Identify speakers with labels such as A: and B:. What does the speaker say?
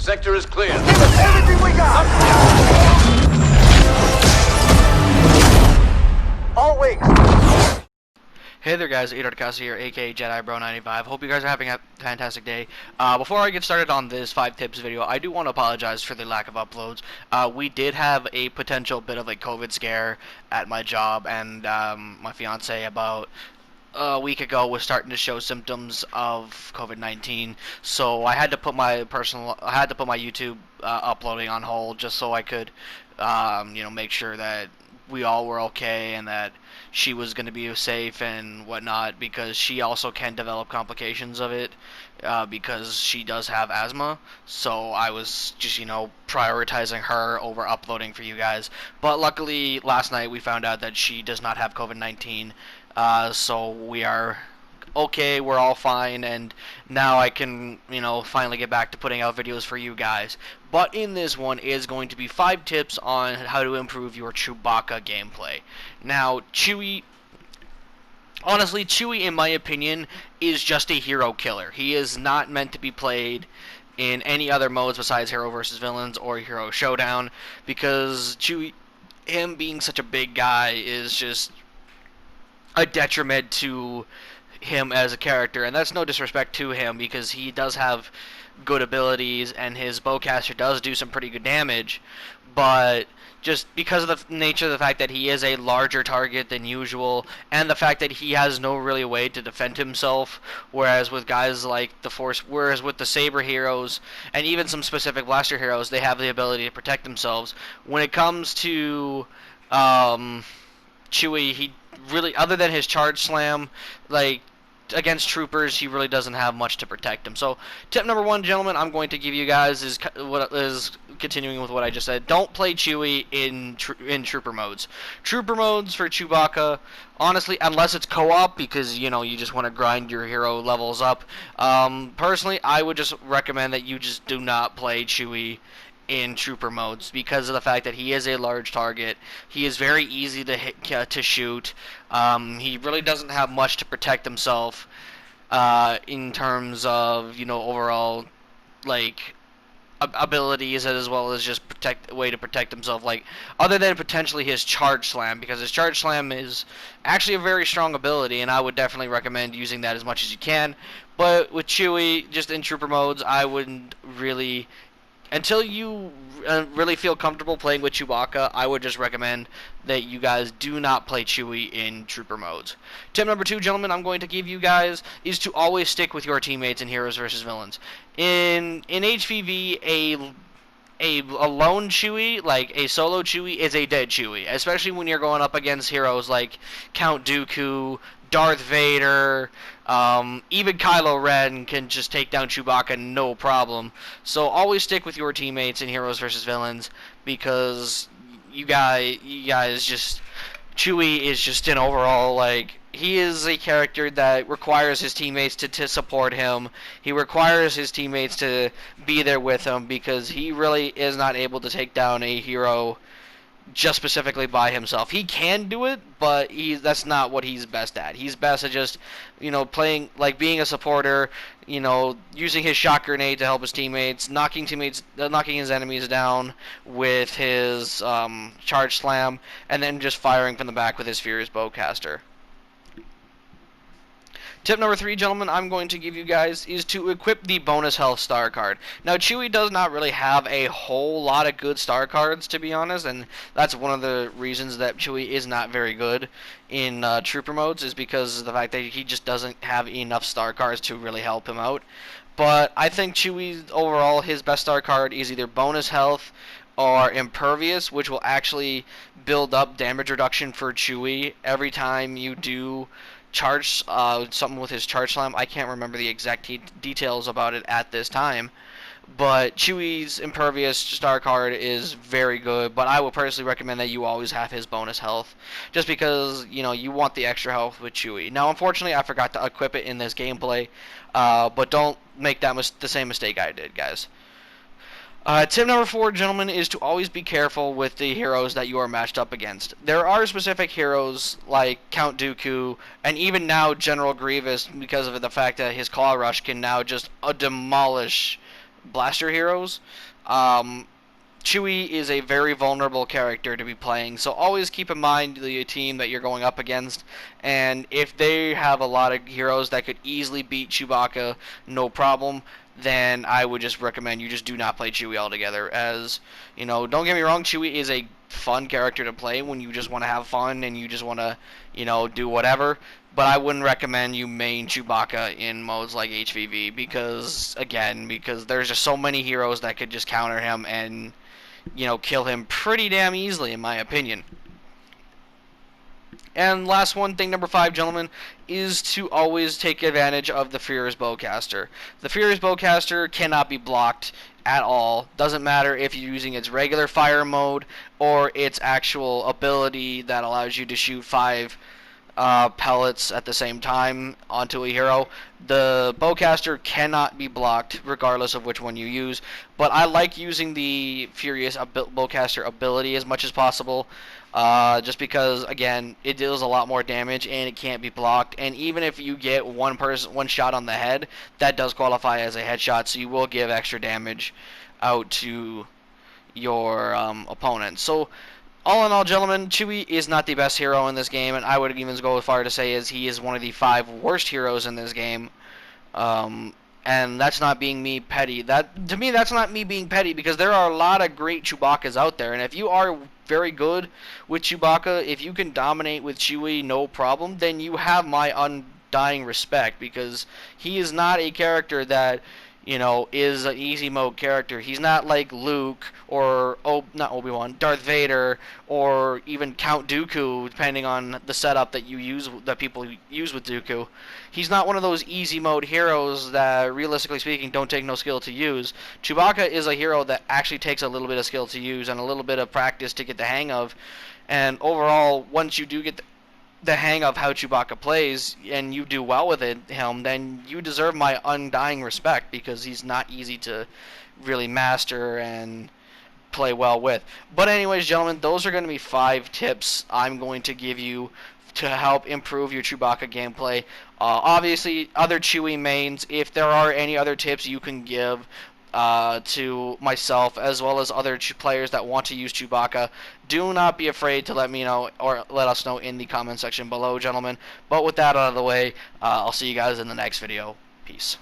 A: sector is clear.
B: Give us everything we got! All wings.
C: Hey there guys, Adorcasa here, aka JediBro95. Hope you guys are having a fantastic day. Before I get started on this 5 tips video, I do want to apologize for the lack of uploads. We did have a potential bit of a COVID scare at my job, and my fiance about a week ago was starting to show symptoms of COVID-19, so I had to put my YouTube uploading on hold just so I could make sure that we all were okay and that she was going to be safe and whatnot, because she also can develop complications of it because she does have asthma. So I was just prioritizing her over uploading for you guys. But luckily last night we found out that she does not have COVID-19, so we are okay, we're all fine, and now I can, finally get back to putting out videos for you guys. But in this one is going to be 5 tips on how to improve your Chewbacca gameplay. Now, honestly, Chewie, in my opinion, is just a hero killer. He is not meant to be played in any other modes besides Hero versus Villains or Hero Showdown, because Chewie, him being such a big guy, is just a detriment to him as a character, and that's no disrespect to him because he does have good abilities and his bowcaster does do some pretty good damage, but just because of the nature of the fact that he is a larger target than usual and the fact that he has no really way to defend himself, whereas with guys like with the Saber heroes and even some specific blaster heroes, they have the ability to protect themselves. When it comes to Chewie, he really, other than his charge slam, against troopers, he really doesn't have much to protect him. So tip number 1, gentlemen, I'm going to give you guys is continuing with what I just said. Don't play Chewie in trooper modes. Trooper modes for Chewbacca, honestly, unless it's co-op, because you just want to grind your hero levels up. Personally, I would just recommend that you just do not play Chewie in trooper modes because of the fact that he is a large target. He is very easy to hit, to shoot. He really doesn't have much to protect himself in terms of overall abilities, as well as just way to protect himself, other than potentially his charge slam, because his charge slam is actually a very strong ability and I would definitely recommend using that as much as you can. But with Chewie, just in trooper modes, I wouldn't really, until you really feel comfortable playing with Chewbacca, I would just recommend that you guys do not play Chewie in trooper modes. Tip number 2, gentlemen, I'm going to give you guys is to always stick with your teammates in Heroes versus Villains. In HVV, a lone Chewie, a solo Chewie, is a dead Chewie, especially when you're going up against heroes like Count Dooku, Darth Vader, even Kylo Ren can just take down Chewbacca no problem. So always stick with your teammates in Heroes versus Villains, because you guys just, Chewie is just an overall, he is a character that requires his teammates to support him. He requires his teammates to be there with him, because he really is not able to take down a hero just specifically by himself. He can do it, but that's not what he's best at. He's best at just, playing, being a supporter, using his shot grenade to help his teammates, knocking his enemies down with his charge slam, and then just firing from the back with his furious bowcaster. Tip number 3, gentlemen, I'm going to give you guys is to equip the bonus health star card. Now, Chewie does not really have a whole lot of good star cards, to be honest, and that's one of the reasons that Chewie is not very good in trooper modes, is because of the fact that he just doesn't have enough star cards to really help him out. But I think Chewie, overall, his best star card is either bonus health or impervious, which will actually build up damage reduction for Chewie every time you do charge something with his charge slam. I can't remember the exact details about it at this time, but Chewie's impervious star card is very good, but I would personally recommend that you always have his bonus health, just because you want the extra health with Chewie. Now, unfortunately, I forgot to equip it in this gameplay, but don't make the same mistake I did, guys. Tip number 4, gentlemen, is to always be careful with the heroes that you are matched up against. There are specific heroes like Count Dooku, and even now General Grievous, because of the fact that his Claw Rush can now just demolish blaster heroes, Chewie is a very vulnerable character to be playing, so always keep in mind the team that you're going up against, and if they have a lot of heroes that could easily beat Chewbacca, no problem, then I would just recommend you just do not play Chewie altogether. As, you know, don't get me wrong, Chewie is a fun character to play when you just want to have fun and you just want to, you know, do whatever. But I wouldn't recommend you main Chewbacca in modes like HVV because, again, because there's just so many heroes that could just counter him and, you know, kill him pretty damn easily, in my opinion. And last one, thing number 5, gentlemen, is to always take advantage of the Furious Bowcaster. The Furious Bowcaster cannot be blocked at all. Doesn't matter if you're using its regular fire mode or its actual ability that allows you to shoot 5 pellets at the same time onto a hero. The bowcaster cannot be blocked regardless of which one you use, but I like using the Furious bowcaster ability as much as possible, just because, again, it deals a lot more damage and it can't be blocked, and even if you get one shot on the head, that does qualify as a headshot, so you will give extra damage out to your opponent. So all in all, gentlemen, Chewie is not the best hero in this game, and I would even go as far to say as he is one of the 5 worst heroes in this game. And that's not being me petty. That, to me, that's not me being petty, because there are a lot of great Chewbaccas out there, and if you are very good with Chewbacca, if you can dominate with Chewie, no problem, then you have my undying respect, because he is not a character that, you know, is an easy mode character. He's not like Luke or not Obi-Wan, Darth Vader, or even Count Dooku, depending on the setup that you use, that people use with Dooku. He's not one of those easy mode heroes that, realistically speaking, don't take no skill to use. Chewbacca is a hero that actually takes a little bit of skill to use and a little bit of practice to get the hang of. And overall, once you do get the hang of how Chewbacca plays and you do well with him, then you deserve my undying respect, because he's not easy to really master and play well with. But anyways, gentlemen, those are going to be 5 tips I'm going to give you to help improve your Chewbacca gameplay. Obviously, other Chewie mains, if there are any other tips you can give to myself as well as other players that want to use Chewbacca, do not be afraid to let me know or let us know in the comment section below, gentlemen. But with that out of the way, I'll see you guys in the next video. Peace.